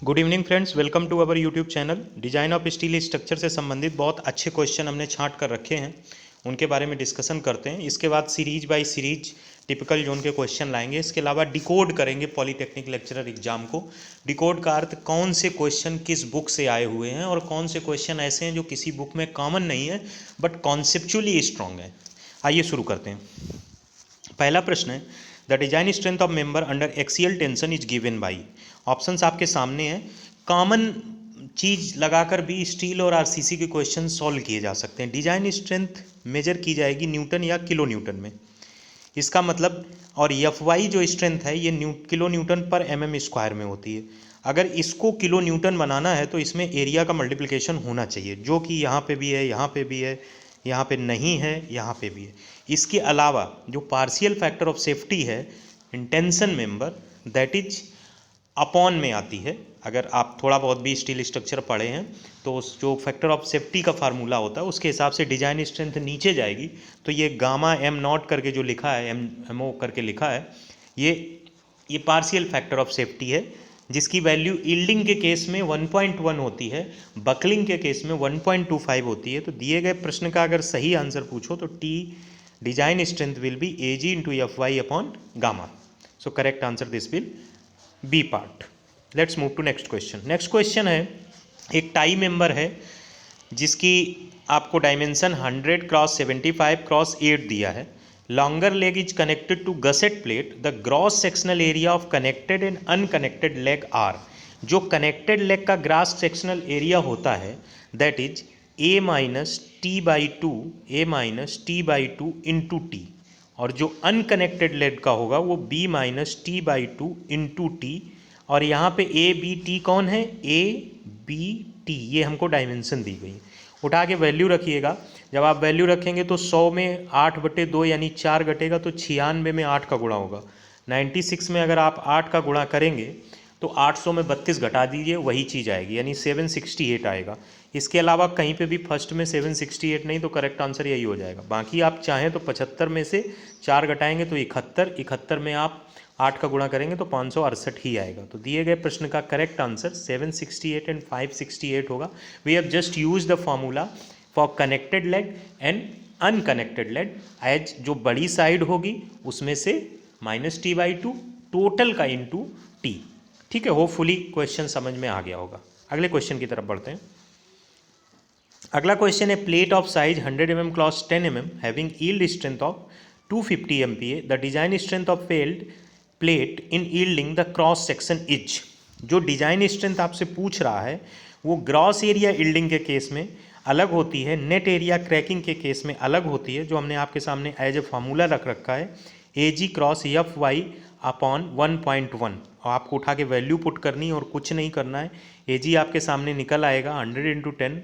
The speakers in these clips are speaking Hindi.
Good evening friends, welcome to our YouTube channel. Design of steel structure से संबंधित बहुत अच्छे क्वेश्चन हमने छांट कर रखे हैं, उनके बारे में डिस्कशन करते हैं। इसके बाद series by series typical zone के क्वेश्चन लाएंगे। इसके अलावा डिकोड करेंगे पॉलीटेक्निक लेक्चरर एग्जाम को। डिकोड का अर्थ कौन से क्वेश्चन किस बुक से आए हुए हैं और कौन से क्वेश्चन ऐसे हैं जो किसी बुक में कॉमन नहीं है बट कॉन्सेप्चुअली स्ट्रॉन्ग है। आइए शुरू करते हैं। पहला प्रश्न है, the design strength of member under axial tension is given by. Options आपके सामने हैं। कॉमन चीज लगाकर भी स्टील और आरसीसी के क्वेश्चन सॉल्व किए जा सकते हैं। डिजाइन स्ट्रेंथ मेजर की जाएगी न्यूटन या किलो न्यूटन में, इसका मतलब, और एफ वाई जो स्ट्रेंथ है ये किलो न्यूटन पर एमएम स्क्वायर में होती है। अगर इसको किलो न्यूटन बनाना है तो इसमें एरिया का मल्टीप्लिकेशन होना चाहिए, जो कि यहाँ पे भी है, यहाँ पे भी है, यहाँ पे नहीं है, यहाँ पे भी है। इसके अलावा जो पार्शियल फैक्टर ऑफ सेफ्टी है in tension member, that is upon में आती है। अगर आप थोड़ा बहुत भी स्टील स्ट्रक्चर पढ़े हैं तो उस जो फैक्टर ऑफ सेफ्टी का फार्मूला होता है उसके हिसाब से डिजाइन स्ट्रेंथ नीचे जाएगी। तो ये गामा एम नॉट करके जो लिखा है, एम ओ करके लिखा है, ये पार्शियल फैक्टर ऑफ सेफ्टी है, जिसकी वैल्यू यील्डिंग के केस में 1.1 होती है, बकलिंग के केस में 1.25 होती है। तो दिए गए प्रश्न का अगर सही आंसर पूछो तो T design strength will be A G into F Y upon gamma. So correct answer this will be part. Let's move to next question. Next question है, एक टाई मेंबर है जिसकी आपको डायमेंशन 100 क्रॉस 75 क्रॉस 8 दिया है। Longer leg is connected to gusset plate. The gross sectional area of connected and unconnected leg are. जो कनेक्टेड लेग का ग्रॉस सेक्शनल एरिया होता है that is A minus T by two, A minus T by two into T, और जो अनकनेक्टेड लेग का होगा वो B minus T by two into T. और यहाँ पे ए बी टी कौन है? ए बी टी, ये हमको डायमेंशन दी गई। उठा के वैल्यू रखिएगा। जब आप वैल्यू रखेंगे तो 100 में 8/2 यानी 4 घटेगा, तो 96 में 8 का गुणा होगा। 96 में अगर आप 8 का गुणा करेंगे तो 800 में 32 घटा दीजिए, वही चीज़ आएगी, यानी 768 आएगा। इसके अलावा कहीं पे भी फर्स्ट में 768 नहीं, तो करेक्ट आंसर यही हो जाएगा। बाकी आप चाहें तो 75 में से 4 घटाएंगे तो 71, 71 में आप 8 का गुणा करेंगे तो 568 ही आएगा। तो दिए गए प्रश्न का करेक्ट आंसर 768 एंड 568 होगा। We have just use the formula for connected leg and unconnected leg, as जो बड़ी साइड होगी उसमें से -t/2 टोटल का इंटू टी। ठीक है, होपफुली क्वेश्चन समझ में आ गया होगा। अगले क्वेश्चन की तरफ बढ़ते हैं। अगला क्वेश्चन है, plate of size 100 mm cross 10 mm having yield strength of 250 MPa, the design strength of failed plate in yielding the cross section is. जो डिजाइन स्ट्रेंथ आपसे पूछ रहा है वो ग्रॉस एरिया यील्डिंग के केस में अलग होती है, नेट एरिया क्रैकिंग के केस में अलग होती है, जो हमने आपके सामने एज ए फार्मूला रख रखा है, ए जी क्रॉस एफ वाई अपॉन 1.1। और आपको उठा के वैल्यू पुट करनी है और कुछ नहीं करना है। ए जी आपके सामने निकल आएगा 100 इंटू 10,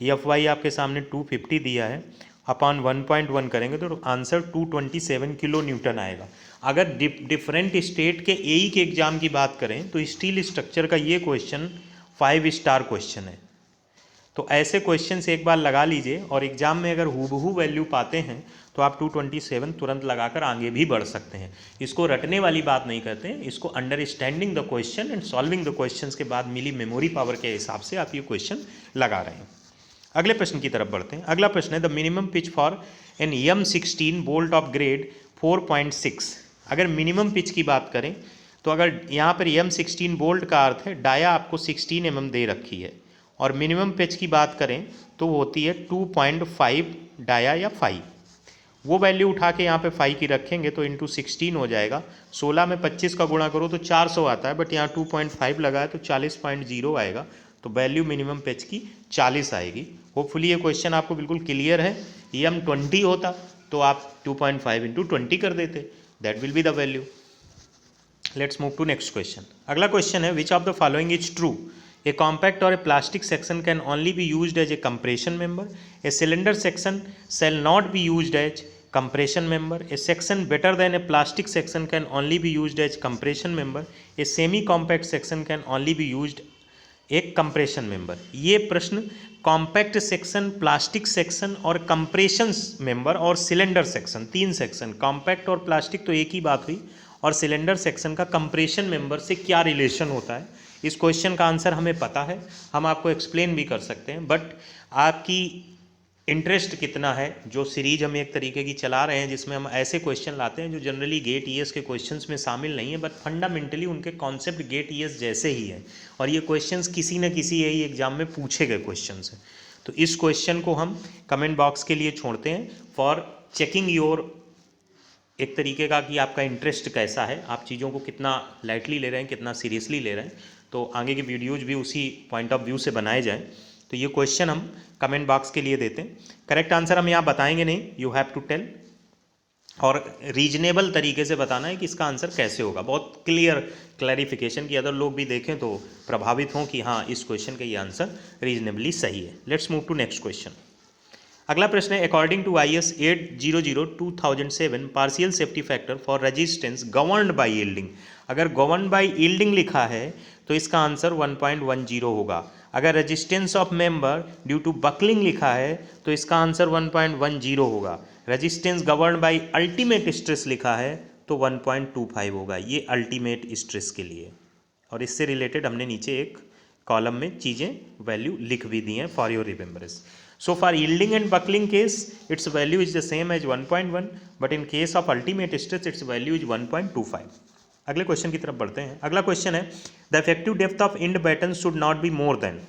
एफ वाई आपके सामने 250 दिया है, अपॉन 1.1 करेंगे तो आंसर 227 किलो न्यूटन आएगा। अगर डिफरेंट स्टेट के एई के एग्जाम की बात करें तो स्टील स्ट्रक्चर का ये क्वेश्चन 5 स्टार क्वेश्चन है। तो ऐसे क्वेश्चन से एक बार लगा लीजिए, और एग्जाम में अगर हूबहू वैल्यू पाते हैं तो आप 227 तुरंत लगाकर आगे भी बढ़ सकते हैं। इसको रटने वाली बात नहीं करते हैं, इसको understanding the question and solving the questions के बाद मिली मेमोरी पावर के हिसाब से आप ये क्वेश्चन लगा रहे हैं। अगले प्रश्न की तरफ बढ़ते हैं। अगला प्रश्न है, the minimum pitch for an M16 bolt of grade 4.6। अगर मिनिमम पिच की बात करें तो अगर यहाँ पर M16 बोल्ट का अर्थ है डाया आपको 16 mm दे रखी है, और मिनिमम पिच की बात करें तो वो होती है 2.5 डाया या 5। वो वैल्यू उठा के यहाँ पे 5 की रखेंगे तो इंटू 16 हो जाएगा। 16 में 25 का गुणा करो तो 400 आता है, बट यहाँ 2.5 लगा है तो 40.0 आएगा। तो वैल्यू मिनिमम पिच की 40 आएगी। होपफुली ये क्वेश्चन आपको बिल्कुल क्लियर है। M20 होता तो आप 2.5 इंटू 20 कर देते, that will be the value. Let's move to next question. अगला क्वेश्चन है, which of the following is true? A compact or a plastic section can only be used as a compression member. A cylinder section shall not be used as compression member. A section better than a plastic section can only be used as compression member. A semi-compact section can only be used एक कंप्रेशन मेंबर। ये प्रश्न कॉम्पैक्ट सेक्शन, प्लास्टिक सेक्शन और कंप्रेशन मेंबर और सिलेंडर सेक्शन, 3 सेक्शन, कॉम्पैक्ट और प्लास्टिक तो एक ही बात हुई, और सिलेंडर सेक्शन का कंप्रेशन मेंबर से क्या रिलेशन होता है। इस क्वेश्चन का आंसर हमें पता है, हम आपको एक्सप्लेन भी कर सकते हैं, बट आपकी इंटरेस्ट कितना है। जो सीरीज हम एक तरीके की चला रहे हैं जिसमें हम ऐसे क्वेश्चन लाते हैं जो जनरली गेट ईएस के क्वेश्चंस में शामिल नहीं है, बट फंडामेंटली उनके कॉन्सेप्ट गेट ईएस जैसे ही है, और ये क्वेश्चंस किसी न किसी यही एग्जाम में पूछे गए क्वेश्चंस हैं। तो इस क्वेश्चन को हम कमेंट बॉक्स के लिए छोड़ते हैं फॉर चेकिंग योर, एक तरीके का कि आपका इंटरेस्ट कैसा है, आप चीज़ों को कितना लाइटली ले रहे हैं, कितना सीरियसली ले रहे हैं। तो आगे के वीडियोज़ भी उसी पॉइंट ऑफ व्यू से बनाए जाएँ। तो ये क्वेश्चन हम कमेंट बॉक्स के लिए देते हैं। करेक्ट आंसर हम यहाँ बताएंगे नहीं, यू हैव टू टेल, और रीजनेबल तरीके से बताना है कि इसका आंसर कैसे होगा, बहुत क्लियर क्लैरिफिकेशन की अदर लोग भी देखें तो प्रभावित हों कि हाँ इस क्वेश्चन का ये आंसर रीजनेबली सही है। Let's move to next question. अगला प्रश्न है, according to IS 800/2007 partial safety factor for resistance governed by yielding. अगर गवर्न बाय यील्डिंग लिखा है तो इसका आंसर 1.10 होगा। अगर resistance of member due to buckling लिखा है तो इसका आंसर 1.10 होगा। Resistance govern by ultimate stress लिखा है तो 1.25 होगा। ये अल्टीमेट स्ट्रेस के लिए, और इससे रिलेटेड हमने नीचे एक कॉलम में चीज़ें वैल्यू लिख भी दी हैं for your remembrance. So for yielding and buckling case, its value is the same as 1.1, but in case of ultimate stress, its value is 1.25. अगले क्वेश्चन की तरफ बढ़ते हैं। अगला क्वेश्चन है, the effective depth of end batten should not be more than,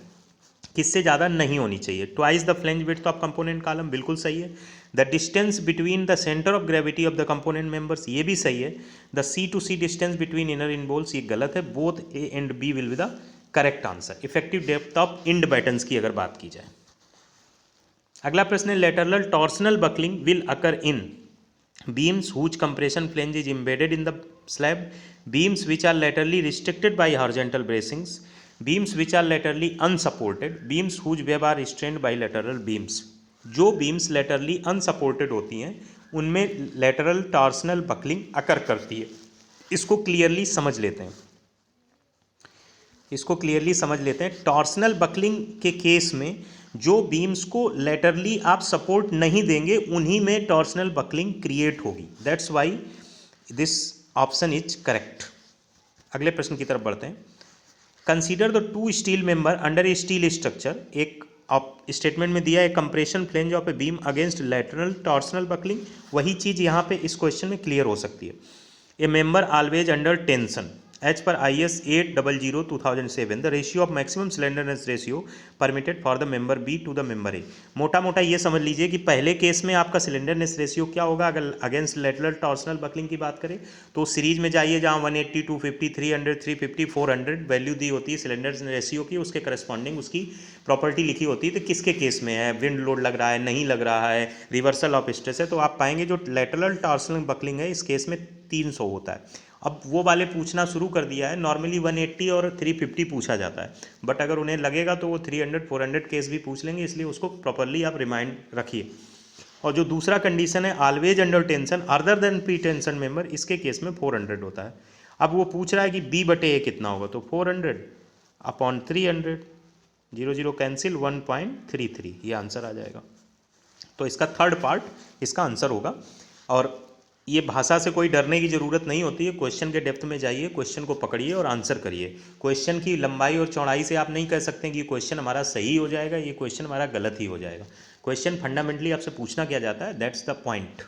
किससे ज़्यादा नहीं होनी चाहिए, twice the flange width of component column, बिल्कुल सही है। The distance between the centre of gravity of the component members, ये भी सही है। The C to C distance between inner in bolts, ये गलत है। Both A and B will be the correct answer. Effective depth of end battens की अगर बात की जाए। अगला प्रश्न है, lateral torsional buckling will occur in beams whose compression flange is embedded in the slab, beams which are laterally restricted by horizontal bracings, beams which are laterally unsupported, beams whose web are restrained by lateral beams. जो बीम्स लेटरली अनसपोर्टेड होती हैं उनमें लेटरल टॉर्सनल बकलिंग अकर करती है। इसको क्लियरली समझ लेते हैं, इसको क्लियरली समझ लेते हैं। टॉर्सनल बकलिंग के केस में जो बीम्स को लेटरली आप सपोर्ट नहीं देंगे उन्हीं में टॉर्सनल बकलिंग क्रिएट होगी। That's why this option is correct. अगले प्रश्न की तरफ बढ़ते हैं। Consider the to steal member under A steel structure, एक स्टेटमेंट में दिया है compression flange of a beam against lateral torsional buckling, वही चीज़ यहाँ पे इस क्वेश्चन में क्लियर हो सकती है। A member always under tension as per IS 800/2007 the ratio of maximum slenderness ratio permitted for the member B to the member A। मोटा मोटा ये समझ लीजिए कि पहले केस में आपका सिलेंडरनेस रेशियो क्या होगा, अगर अगेंस्ट लेटरल टॉर्सनल बकलिंग की बात करें तो सीरीज में जाइए जहाँ 180, 250, 300, 350, 400 वैल्यू दी होती है सिलेंडर रेशियो की, उसके करस्पॉन्डिंग उसकी प्रॉपर्टी लिखी होती है। तो किसके केस में है, विंड लोड लग रहा है, नहीं लग रहा है, रिवर्सल ऑफ स्ट्रेस है, तो आप पाएंगे जो लेटरल टॉर्सनल बकलिंग है इस केस में 300 होता है। अब वो वाले पूछना शुरू कर दिया है, नॉर्मली 180 और 350 पूछा जाता है, बट अगर उन्हें लगेगा तो वो 300, 400 केस भी पूछ लेंगे, इसलिए उसको प्रॉपरली आप रिमाइंड रखिए। और जो दूसरा कंडीशन है always under tension other than pre tension member, इसके केस में 400 होता है। अब वो पूछ रहा है कि B/A कितना होगा, तो 400/300, 0 कैंसिल, 1.33, ये आंसर आ जाएगा। तो इसका थर्ड पार्ट इसका आंसर होगा। और ये भाषा से कोई डरने की ज़रूरत नहीं होती है, क्वेश्चन के डेप्थ में जाइए, क्वेश्चन को पकड़िए और आंसर करिए। क्वेश्चन की लंबाई और चौड़ाई से आप नहीं कह सकते कि ये क्वेश्चन हमारा सही हो जाएगा, ये क्वेश्चन हमारा गलत ही हो जाएगा। क्वेश्चन फंडामेंटली आपसे पूछना क्या जाता है, that's the point.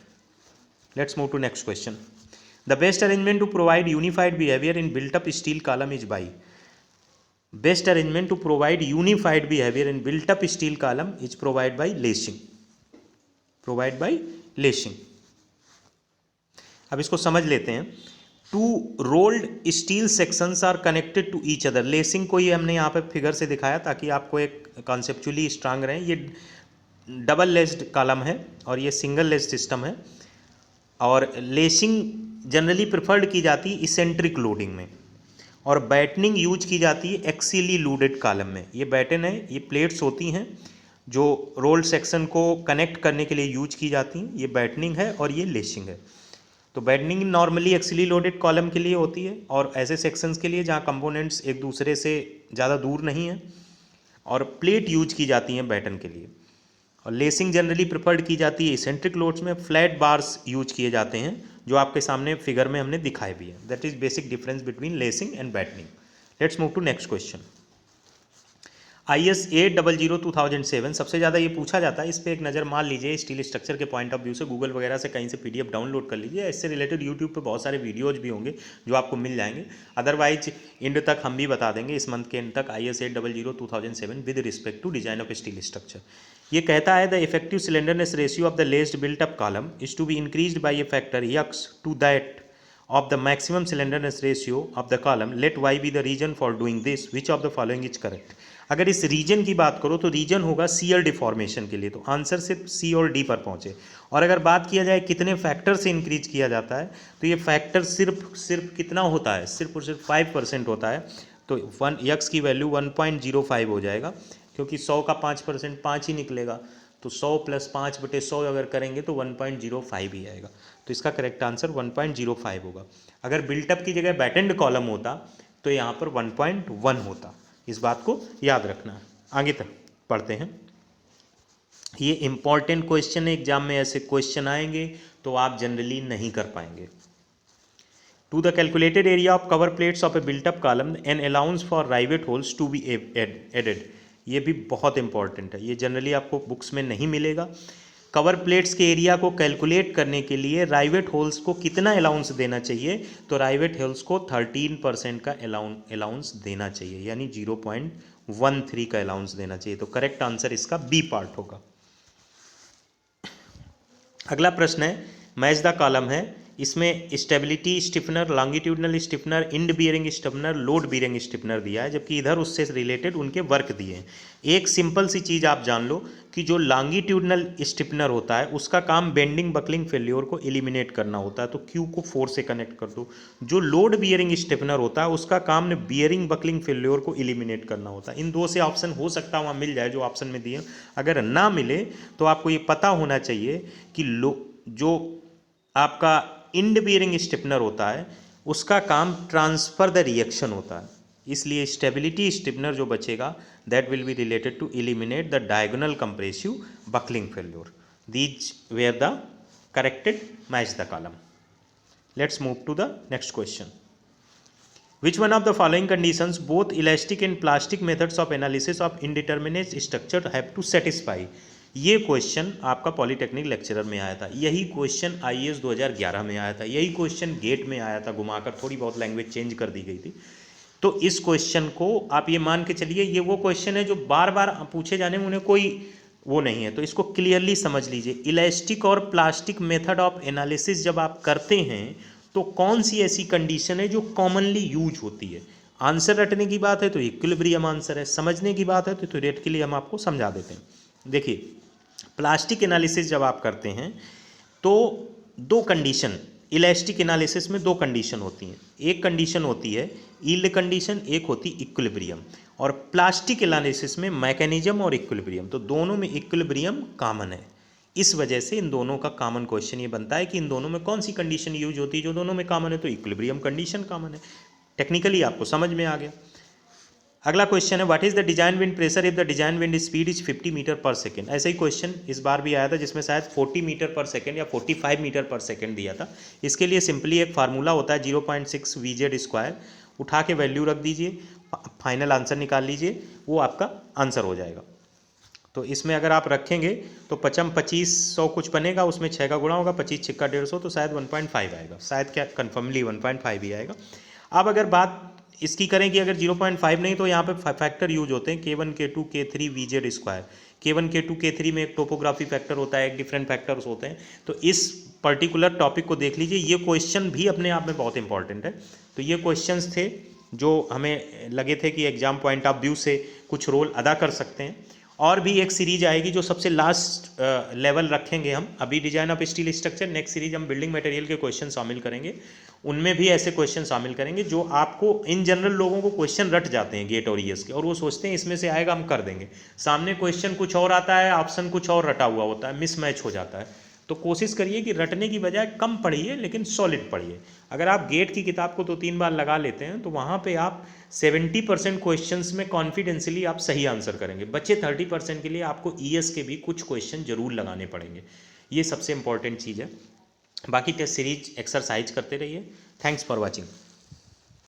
Let's move to next question. The best arrangement to provide unified behaviour in built up steel column is by, best arrangement to provide unified behaviour in built up steel column is provide by lacing, provide by lacing. अब इसको समझ लेते हैं। Two rolled steel sections are connected to each other, lacing को ये हमने यहाँ पे फिगर से दिखाया ताकि आपको एक कॉन्सेप्चुअली स्ट्रांग रहे। ये डबल लेस्ड कॉलम है और ये सिंगल लेस्ड सिस्टम है, और लेसिंग जनरली प्रेफर्ड की जाती है इसेंट्रिक लोडिंग में, और बैटनिंग यूज की जाती है एक्सियली लोडेड कॉलम में। ये बैटन है, ये प्लेट्स होती हैं जो रोल्ड सेक्शन को कनेक्ट करने के लिए यूज की जाती हैं। ये बैटनिंग है और ये लेसिंग है। तो बैटनिंग नॉर्मली एक्सियली लोडेड कॉलम के लिए होती है और ऐसे सेक्शंस के लिए जहाँ कंपोनेंट्स एक दूसरे से ज़्यादा दूर नहीं हैं, और प्लेट यूज की जाती हैं बैटन के लिए। और लेसिंग जनरली प्रेफर्ड की जाती है इसेंट्रिक लोड्स में। फ्लैट बार्स यूज किए जाते हैं जो आपके सामने फिगर में हमने दिखाए भी है। That is basic difference between lacing and battening. Let's move to next question. IS 800-2007 सबसे ज़्यादा ये पूछा जाता है, इस पर एक नज़र मार लीजिए स्टील स्ट्रक्चर के पॉइंट ऑफ व्यू से। गूगल वगैरह से कहीं से PDF डाउनलोड कर लीजिए, इससे रिलेटेड यूट्यूब पे बहुत सारे वीडियोज भी होंगे जो आपको मिल जाएंगे। अदरवाइज एंड तक हम भी बता देंगे, इस मंथ के एंड तक IS 800-2007 with respect to design of steel structure. ये कहता है the effective slenderness ratio of the laced built up column is to be increased by a factor x to that of the maximum slenderness ratio of the column. Let y be the reason for doing this. Which of the following is correct? अगर इस रीजन की बात करो तो रीजन होगा सीयर डिफॉर्मेशन के लिए, तो आंसर सिर्फ सी और डी पर पहुंचे। और अगर बात किया जाए कितने फैक्टर से इंक्रीज किया जाता है, तो ये फैक्टर सिर्फ कितना होता है, सिर्फ और सिर्फ 5% होता है। तो x की वैल्यू 1.05 हो जाएगा, क्योंकि 100 का 5% 5 ही निकलेगा, तो 100 + 5/100 अगर करेंगे तो 1.05 ही आएगा। तो इसका करेक्ट आंसर 1.05 होगा। अगर बिल्टअप की जगह बैटेंड कॉलम होता तो यहाँ पर 1.1 होता। इस बात को याद रखना है। आगे तक पढ़ते हैं। ये इंपॉर्टेंट क्वेश्चन है, एग्जाम में ऐसे क्वेश्चन आएंगे तो आप जनरली नहीं कर पाएंगे। To the calculated area of cover plates of a built up column an allowance for rivet holes to be added. ये भी बहुत इंपॉर्टेंट है, ये जनरली आपको बुक्स में नहीं मिलेगा। कवर प्लेट्स के एरिया को कैलकुलेट करने के लिए राइवेट होल्स को कितना अलाउंस देना चाहिए, तो राइवेट होल्स को 13% का अलाउंस देना चाहिए, यानी 0.13 का अलाउंस देना चाहिए। तो करेक्ट आंसर इसका बी पार्ट होगा। अगला प्रश्न है, मैच द कॉलम है। इसमें stability stiffener, longitudinal stiffener, end bearing stiffener, load bearing stiffener दिया है, जबकि इधर उससे रिलेटेड उनके वर्क दिए हैं। एक सिंपल सी चीज़ आप जान लो कि जो लॉन्गिट्यूडनल स्टिफनर होता है उसका काम बेंडिंग बकलिंग फेल्योर को एलिमिनेट करना होता है, तो क्यू को 4 से कनेक्ट कर दो। जो लोड बियरिंग स्टिफनर होता है उसका काम ने बियरिंग बकलिंग फेल्योर को एलिमिनेट करना होता है। इन दो से ऑप्शन हो सकता है वहाँ मिल जाए जो ऑप्शन में दिए। अगर ना मिले तो आपको ये पता होना चाहिए कि जो आपका इंड बियरिंग स्टिफनर होता है उसका काम ट्रांसफर द रिएक्शन होता है, इसलिए स्टेबिलिटी स्टिफनर जो बचेगा that will be related to eliminate the diagonal compressive buckling failure. These were the corrected match the column. Let's move to the next question. Which one of the following conditions both elastic and plastic methods of analysis of indeterminate structure have to satisfy? ये क्वेश्चन आपका पॉलीटेक्निक लेक्चरर में आया था, यही क्वेश्चन IAS 2011 में आया था, यही क्वेश्चन गेट में आया था, घुमाकर थोड़ी बहुत लैंग्वेज चेंज कर दी गई थी। तो इस क्वेश्चन को आप ये मान के चलिए ये वो क्वेश्चन है जो बार बार पूछे जाने में उन्हें कोई वो नहीं है, तो इसको क्लियरली समझ लीजिए। इलास्टिक और प्लास्टिक मेथड ऑफ एनालिसिस जब आप करते हैं तो कौन सी ऐसी कंडीशन है जो कॉमनली यूज होती है। आंसर रटने की बात है तो इक्विलिब्रियम आंसर है, समझने की बात है तो थ्योरेटिकली हम आपको समझा देते हैं। देखिए, प्लास्टिक एनालिसिस जब आप करते हैं तो दो कंडीशन, इलास्टिक एनालिसिस में दो कंडीशन होती हैं। एक कंडीशन होती है यील्ड कंडीशन, एक होती इक्विलिब्रियम। और प्लास्टिक एनालिसिस में मैकेनिज्म और इक्विलिब्रियम, तो दोनों में इक्विलिब्रियम कॉमन है। इस वजह से इन दोनों का कॉमन क्वेश्चन ये बनता है कि इन दोनों में कौन सी कंडीशन यूज होती है जो दोनों में कॉमन है, तो इक्विलिब्रियम कंडीशन कॉमन है। टेक्निकली आपको समझ में आ गया। अगला क्वेश्चन है, what is the design wind pressure if the design wind speed is 50 metre per second. ऐसा ही क्वेश्चन इस बार भी आया था जिसमें शायद 40 मीटर पर सेकेंड या 45 मीटर पर सेकेंड दिया था। इसके लिए सिंपली एक फार्मूला होता है 0.6 VZ², उठा के वैल्यू रख दीजिए, फाइनल आंसर निकाल लीजिए, वो आपका आंसर हो जाएगा। तो इसमें अगर आप रखेंगे तो 2500 कुछ बनेगा, उसमें 6 का गुणा होगा, 25 6 का 150, तो शायद 1.5 आएगा, शायद क्या कन्फर्मली 1.5 ही आएगा। अब अगर बात इसकी करें कि अगर 0.5 नहीं तो यहाँ पे फैक्टर यूज होते हैं K1 K2 K3 VZ²। K1 K2 K3 में एक टोपोग्राफी फैक्टर होता है, एक डिफरेंट फैक्टर्स होते हैं। तो इस पर्टिकुलर टॉपिक को देख लीजिए, ये क्वेश्चन भी अपने आप में बहुत इंपॉर्टेंट है। तो ये क्वेश्चंस थे जो हमें लगे थे कि एग्जाम पॉइंट ऑफ व्यू से कुछ रोल अदा कर सकते हैं। और भी एक सीरीज आएगी जो सबसे लास्ट लेवल रखेंगे हम, अभी design of steel structure, next series हम बिल्डिंग मटेरियल के क्वेश्चन शामिल करेंगे, उनमें भी ऐसे क्वेश्चन शामिल करेंगे जो आपको इन जनरल लोगों को क्वेश्चन रट जाते हैं गेट और ईएस के, और वो सोचते हैं इसमें से आएगा हम कर देंगे, सामने क्वेश्चन कुछ और आता है, ऑप्शन कुछ और रटा हुआ होता है, मिसमैच हो जाता है। तो कोशिश करिए कि रटने की बजाय कम पढ़िए लेकिन सॉलिड पढ़िए। अगर आप गेट की किताब को 2-3 बार लगा लेते हैं तो वहाँ पे आप 70% क्वेश्चंस में कॉन्फिडेंसली आप सही आंसर करेंगे। बचे 30% के लिए आपको ईएस के भी कुछ क्वेश्चन जरूर लगाने पड़ेंगे। ये सबसे इंपॉर्टेंट चीज़ है। बाकी टेस्ट सीरीज एक्सरसाइज करते रहिए। Thanks for watching.